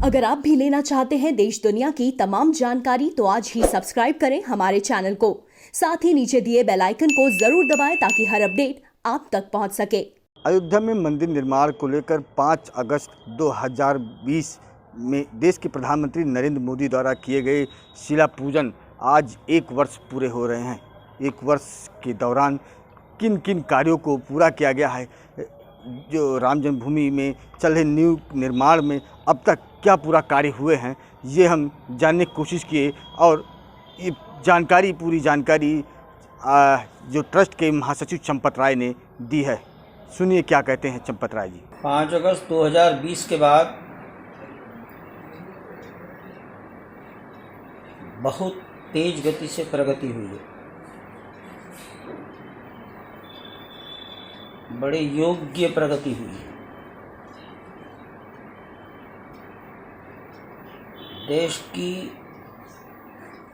अगर आप भी लेना चाहते हैं देश दुनिया की तमाम जानकारी तो आज ही सब्सक्राइब करें हमारे चैनल को। साथ ही नीचे दिए बेल आइकन को जरूर दबाएं ताकि हर अपडेट आप तक पहुंच सके। अयोध्या में मंदिर निर्माण को लेकर 5 अगस्त 2020 में देश के प्रधानमंत्री नरेंद्र मोदी द्वारा किए गए शिला पूजन आज 1 वर्ष पूरे हो रहे हैं। 1 वर्ष के दौरान किन किन कार्यों को पूरा किया गया है, जो राम जन्मभूमि में चल रहे न्यू निर्माण में अब तक क्या पूरा कार्य हुए हैं, ये हम जानने की कोशिश किए। और ये पूरी जानकारी जो ट्रस्ट के महासचिव चंपत राय ने दी है। सुनिए क्या कहते हैं चंपत राय जी। 5 अगस्त 2020 के बाद बहुत तेज गति से प्रगति हुई है। बड़े योग्य प्रगति हुई है। देश की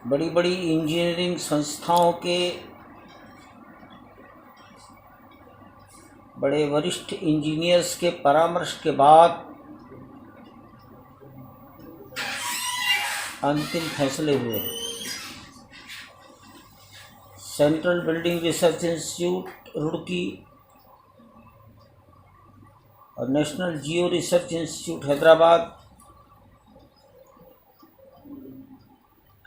बड़ी बड़ी इंजीनियरिंग संस्थाओं के बड़े वरिष्ठ इंजीनियर्स के परामर्श के बाद अंतिम फैसले हुए हैं। Central building research institute Roorkee और national geo research institute Hyderabad,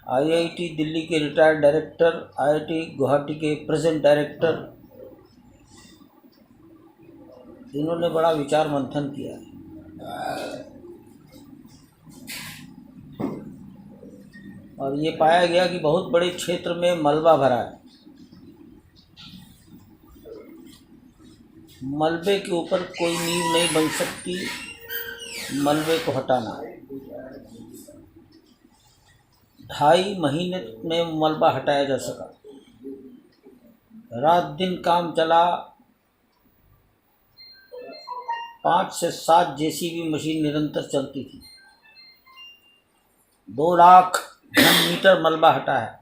IIT Delhi के रिटायर्ड डायरेक्टर, आईआईटी गुवाहाटी के प्रेजेंट डायरेक्टर, इन्होंने बड़ा विचार मंथन किया है और ये पाया गया कि बहुत बड़े क्षेत्र में मलबा भरा है। मलबे के ऊपर कोई नींव नहीं बन सकती, मलबे को हटाना है। 2.5 महीने में मलबा हटाया जा सका। रात दिन काम चला। 5 से 7 जेसीबी मशीन निरंतर चलती थी। 2 लाख घन मीटर मलबा हटा है।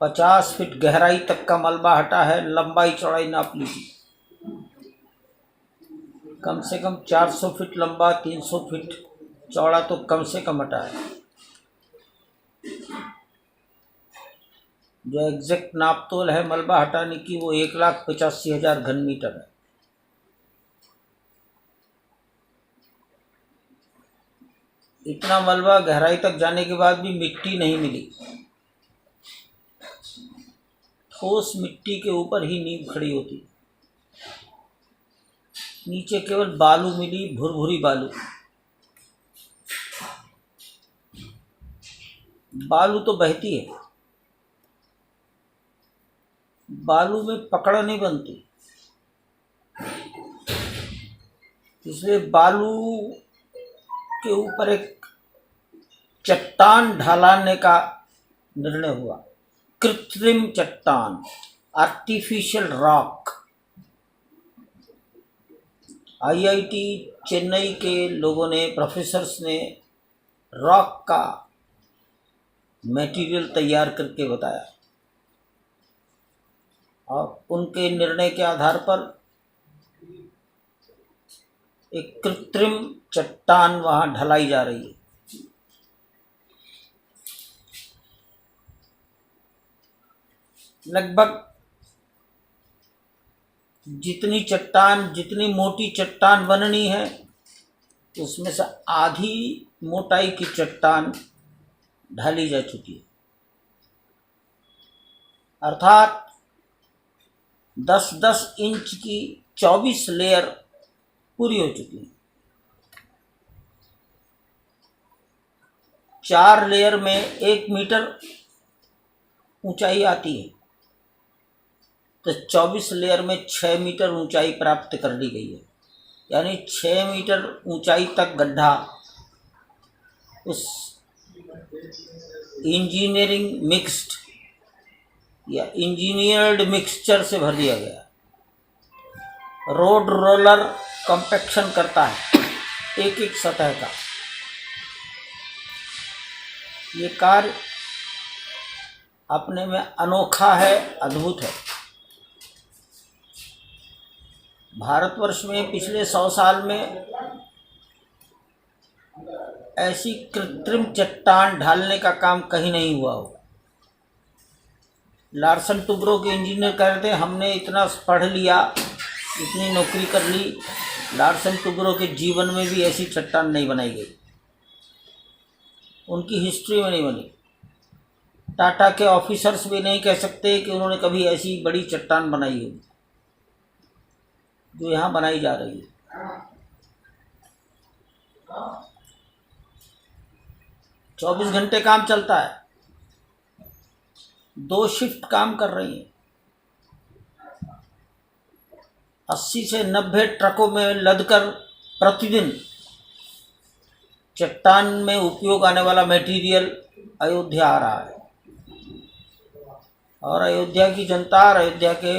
पचास फीट गहराई तक का मलबा हटा है। लंबाई चौड़ाई नाप ली थी। कम से कम 400 फीट लंबा, 300 फीट चौड़ा तो कम से कम हटा है। जो एग्जैक्ट नापतोल है मलबा हटाने की वो 1,85,000 घन मीटर है। इतना मलबा गहराई तक जाने के बाद भी मिट्टी नहीं मिली। ठोस मिट्टी के ऊपर ही नींव खड़ी होती। नीचे केवल बालू मिली, भुरभुरी बालू। बालू तो बहती है, बालू में पकड़ नहीं बनती, इसलिए बालू के ऊपर एक चट्टान ढालने का निर्णय हुआ। कृत्रिम चट्टान, आर्टिफिशियल रॉक। आईआईटी चेन्नई के लोगों ने, प्रोफेसर्स ने रॉक का मटेरियल तैयार करके बताया और उनके निर्णय के आधार पर एक कृत्रिम चट्टान वहाँ ढलाई जा रही है। लगभग जितनी मोटी चट्टान बननी है उसमें से आधी मोटाई की चट्टान ढाली जा चुकी है। अर्थात 10-10 इंच की 24 लेयर पूरी हो चुकी है। 4 लेयर में 1 मीटर ऊंचाई आती है, तो 24 लेयर में 6 मीटर ऊंचाई प्राप्त कर ली गई है। यानी 6 मीटर ऊंचाई तक गड्ढा उस इंजीनियरिंग मिक्स्ड या इंजीनियर्ड मिक्सचर से भर दिया गया। रोड रोलर कॉम्पैक्शन करता है एक एक सतह का। ये कार्य अपने में अनोखा है, अद्भुत है। भारतवर्ष में पिछले 100 साल में ऐसी कृत्रिम चट्टान ढालने का काम कहीं नहीं हुआ हो। लार्सन टुब्रो के इंजीनियर कह रहे थे हमने इतना पढ़ लिया, इतनी नौकरी कर ली, लार्सन टुब्रो के जीवन में भी ऐसी चट्टान नहीं बनाई गई, उनकी हिस्ट्री में नहीं बनी। टाटा के ऑफिसर्स भी नहीं कह सकते कि उन्होंने कभी ऐसी बड़ी चट्टान बनाई होगी जो यहाँ बनाई जा रही है। 24 घंटे काम चलता है, 2 शिफ्ट काम कर रही हैं। 80 से 90 ट्रकों में लदकर प्रतिदिन चट्टान में उपयोग आने वाला मटेरियल अयोध्या आ रहा है। और अयोध्या की जनता और अयोध्या के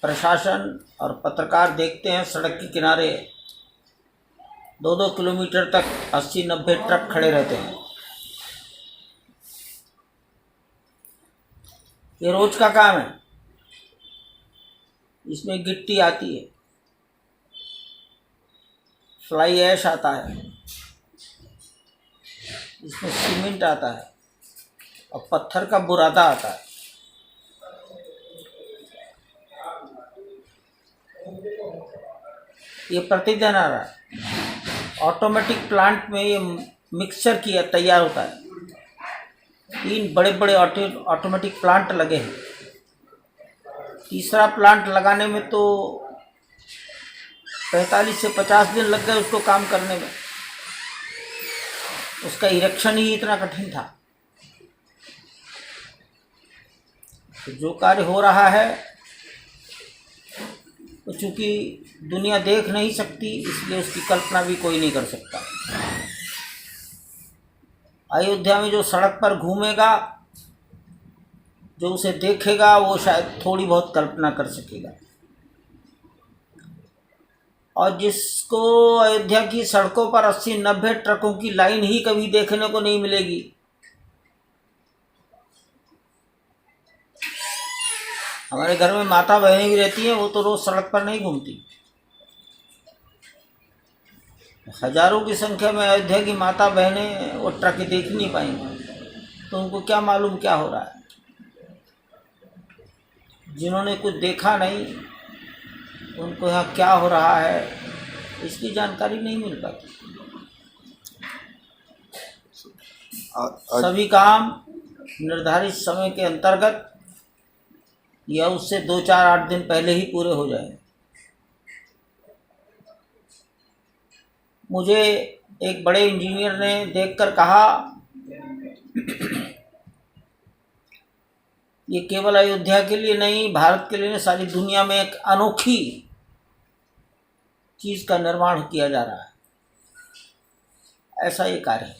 प्रशासन और पत्रकार देखते हैं सड़क के किनारे 2-2 किलोमीटर तक 80-90 ट्रक खड़े रहते हैं। ये रोज का काम है। इसमें गिट्टी आती है, फ्लाई ऐश आता है, इसमें सीमेंट आता है और पत्थर का बुरादा आता है। ये प्रतिदिन आ रहा है। ऑटोमेटिक प्लांट में ये मिक्सचर किया तैयार होता है। 3 बड़े बड़े ऑटोमेटिक प्लांट लगे हैं। तीसरा प्लांट लगाने में तो 45 से 50 दिन लग गए उसको काम करने में। उसका इरेक्शन ही इतना कठिन था। तो जो कार्य हो रहा है तो चूँकि दुनिया देख नहीं सकती, इसलिए उसकी कल्पना भी कोई नहीं कर सकता। अयोध्या में जो सड़क पर घूमेगा, जो उसे देखेगा, वो शायद थोड़ी बहुत कल्पना कर सकेगा। और जिसको अयोध्या की सड़कों पर 80-90 ट्रकों की लाइन ही कभी देखने को नहीं मिलेगी, हमारे घर में माता बहनें भी रहती हैं, वो तो रोज सड़क पर नहीं घूमती। हजारों की संख्या में अयोध्या की माता बहनें वो ट्रक देख नहीं पाएंगी, तो उनको क्या मालूम क्या हो रहा है। जिन्होंने कुछ देखा नहीं, उनको यहाँ क्या हो रहा है इसकी जानकारी नहीं मिल पाती। सभी काम निर्धारित समय के अंतर्गत या उससे 2-4-8 दिन पहले ही पूरे हो जाए। मुझे एक बड़े इंजीनियर ने देखकर कहा, ये केवल अयोध्या के लिए नहीं, भारत के लिए नहीं, सारी दुनिया में एक अनोखी चीज़ का निर्माण किया जा रहा है। ऐसा ये कार्य है।